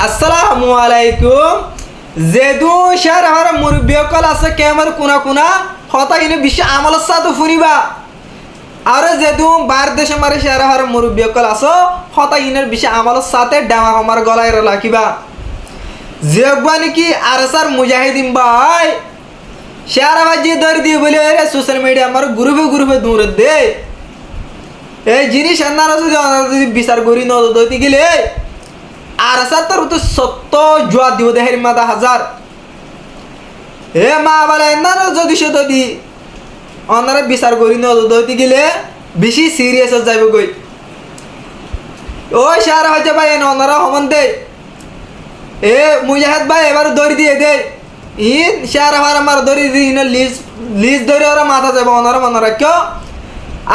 আসসালামু আলাইকুম। যেদু শেয়ার আমার মুরব্বী কল আছে কেমন কোনা কোনা হতা ইনে বিশ্ব আমল সাথে ফুরিবা আর যেদু বার দেশে মারে শেয়ার আমার মুরব্বী কল আছে হতা ইনের বিশ্ব আমল সাথে ডামা আমার গলায় রাখিবা যেগবা নাকি আর স্যার মুজাহিদিন ভাই শেয়ার আবার যে ধরে দিয়ে বলে সোশ্যাল মিডিয়া আমার গ্রুপে দূর দে এই জিনিস যদি বিচার করি নদী গেলে আর সাতর তো সত্য জোয়া দিব দেহের মাদা হাজার এ মা বলে না যদি সে যদি অনারা বিচার করি নদী গেলে বেশি সিরিয়াস যাইব গই ওই সারা হয়েছে ভাই অনারা হমন দে এ মুজাহিদ ভাই এবার দড়ি দিয়ে দে ইন সারা হার আমার দড়ি দিয়ে লিজ ধরে ওরা মাথা যাবে অনারা মনে রাখো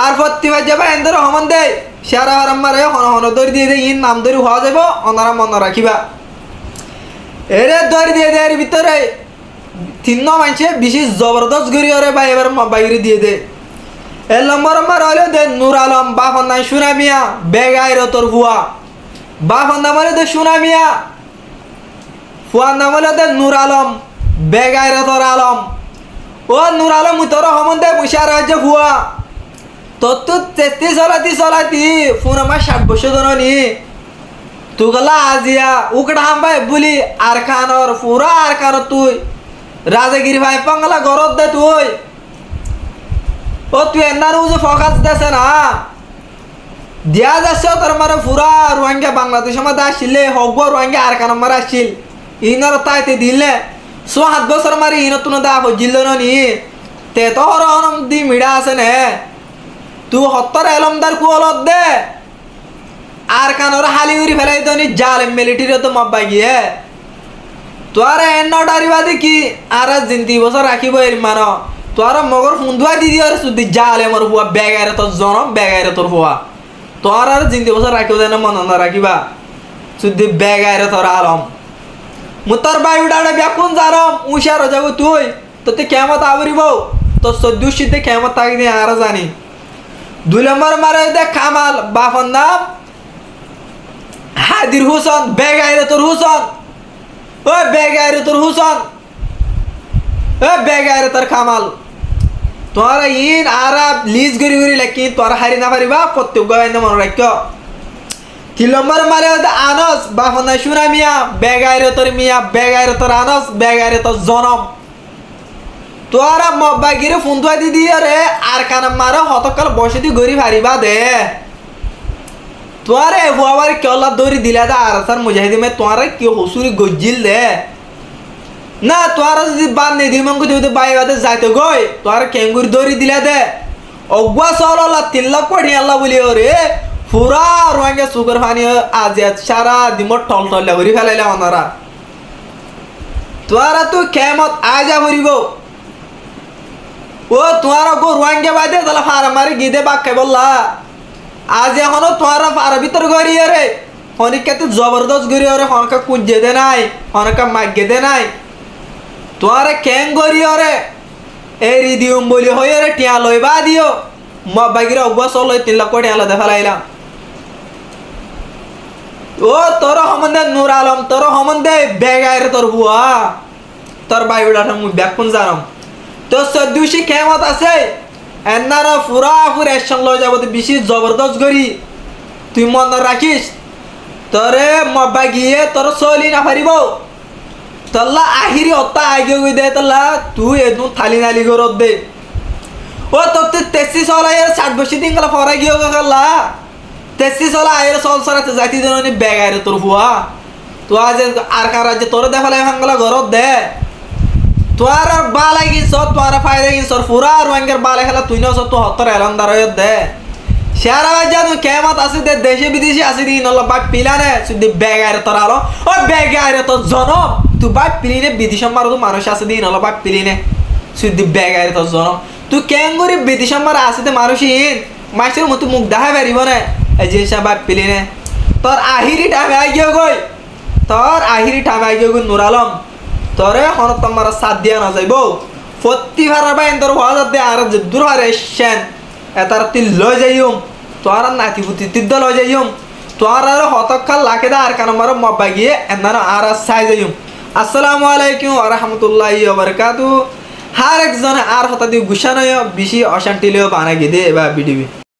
আর প্রতিবার যাবে এন্দর হমন দে শেয়ার হার আমার হন হন দড়ি দিয়ে দে ইন নাম ধরে হওয়া যাব অনারা মনে রাখিবা এরে দড়ি দিয়ে দে এর ভিতরে তিন মানছে বেশি জবরদস্ত গড়ি ওরে ভাই এবার বাইরে দিয়ে দে এর নম্বর আমার হলো দে নূর আলম বাপন নাই সুনামিয়া বেগাইর তোর হুয়া বাপন নাম হলো দে সুনামিয়া ফুয়ার নাম হলো দে নূর আলম বেগাইর তোর আলম ও নূর আলম তোর হমন দে মুশার হয়েছে হুয়া তোর তো 33 চলাতি ফোন আমার 60 বছর ধরনি তুগলা আজিয়া উকড়া হাম ভাই বলি আর খানর পুরা আর খান তুই রাজাগিরি ভাই পাঙ্গলা গরত দে তুই ও তুই এনার যে ফোকাস দেছে না দিয়া যাচ্ছে তোর মারে পুরা রোহিঙ্গা বাংলাদেশের মধ্যে আসলে হব রোহিঙ্গা আর খান মারা আসছিল ইনার তাইতে দিলে 7 বছর মারি ইনত তুন দা হজিল নি তে তো হরম দি মিডা আছে নে তুই হত্তর এলমদার কুয়ালত দে আর কানোর হালি উড়ি ফেলাই তো নি জাল মিলিটারি তো মব্বা গিয়ে তোর এন্ন ডারিবা দেখি আর জিন্তি বছর রাখিব এর মান তোর মগর ফুন্দুয়া দিদি আর সুদি জাল এমর হুয়া বেগাইরে তোর জনম বেগাইরে তোর হুয়া তোর আর জিন্তি বছর রাখিব দেন মন না রাখিবা সুদি বেগাইরে তোর আলম মুতর বায়ুডাড়ে ব্যাকুন জারম উশার যাব তুই তোতে কেমত আবরিব তোর সদ্যুশিতে কেমত থাকি আর জানি 2 নম্বর মারে দে কামাল বাপন নাম হাদির হুসন বেগাইরে তোর হুসন ও বেগাইরে তোর হুসন ও বেগাইরে তোর কামাল তোর ইন আরব লিজ গরি লাকি তোর হারি না পারিবা প্রত্যেক গায় মনে রাখো 3 নম্বর মারে দে আনস বাপন না সুনামিয়া বেগাইরে তোর মিয়া বেগাইরে তোর আনস বেগাইরে তোর জনম তোরা মব্বাগিরে ফুন্দুয়া দিদি রে আর কানা মারা হতকাল বসে দি গরি ভারিবা দে তোরে বুয়াবার কেলা দড়ি দিলা দা আর স্যার মুজাহিদি মে তোরা কি হসুরি গজিল দে না তোরা যদি বান নে দিল মঙ্গু যদি বাইবাতে যাইতে গই তোরা কেঙ্গুর দড়ি দিলা দে অগুয়া সললা 3 লাখ কোটি আল্লাহ বলি ওরে পুরা রোহিঙ্গা সুগার পানি আজ সারা দিমট টল টল লাগরি ফেলাইলা ওনারা তোরা তো কেমত আজা ভরিব ও তোমারা গো রোহিঙ্গা বাদে তাহলে ফারা মারি গিদে বাক্কে বললা আজ এখনো তোমারা ফারা ভিতর গড়ি রে অনেককে জবরদস্ত গড়ি রে হনকা কুঞ্জে দে নাই হনকা মাগ্যে দে নাই তোমারা কেং গড়ি রে এই রিদিউম বলি হয়ে রে টিয়া লইবা দিও মবাগিরে অগুয়া চল 3 লাখ কোটি আলাদা ফেলাইলাম ও তোর হমন্দে নূর আলম তোর হমন্দে বেগাইরে তোর হুয়া তোর বাইউডাটা মুই ব্যাকুন জানম তো সদ্যুশি কেমত আছে এনারা পুরা পুরা একসঙ্গ লয়ে যাব বেশি জবরদস্ত করি তুই মন রাখিস তোরে মব্বা গিয়ে তোর চলি না পারিব তল্লা আহিরি অত্তা আগে গই দে তল্লা তুই এদু থালি নালি গরত দে ও তোর 33 হল আয়ের 60 বছর দিন গলা ফরা গিয়ে গেলা 33 হল আয়ের চল সরাতে যাইতি জননি বেগাইরে তোর হুয়া তো আজ আর কার রাজ্যে তোর দেখালাই হাঙ্গলা গরত দে তোর বালাই গিস তোর ফায়দা গিস পুরা রোহিঙ্গার বালাই খেলা তুই না তো হত্তর এলান্দার দে শেয়ারা যা তুই কেমত আসি দে দেশে বিদেশে আসি দি নলা বাপ পিলানে শুধু বেগাইরে তোর আলো ও বেগাইরে তোর জনম তুই বাপ পিলিনে বিদেশ মার তো মানুষ আসি দি নলা বাপ পিলিনে শুধু বেগাইরে তোর জনম তুই কেন করি বিদেশ মার আসিতে মানুষ ইন মাসের মতো মুখ দেখা পারিব না এই যে বাপ পিলিনে তোর আহিরি টাইমে আইগিয়ে গই তোর আহিরি টাইমে আইগিয়ে গই নূর আলম তোরে হন তোমার সাথ দিয়া না যাইব ফত্তি ভাড়া বাইন তোর হওয়া যাতে আর দূর হারে এসছেন এতার তুই লয় যাইম তোর নাতি পুতি তিদ্দ লয় যাইম তোর আর হতক্ষণ লাখে দা আর কান মারো মব্বা গিয়ে এন্দান আর সাই যাইম আসসালামু আলাইকুম ওয়া রাহমাতুল্লাহি ওয়া বারাকাতুহু হার একজন আর হতা দি গুছানো বেশি অশান্তি লিও বানা গিয়ে দে এবার ভিডিও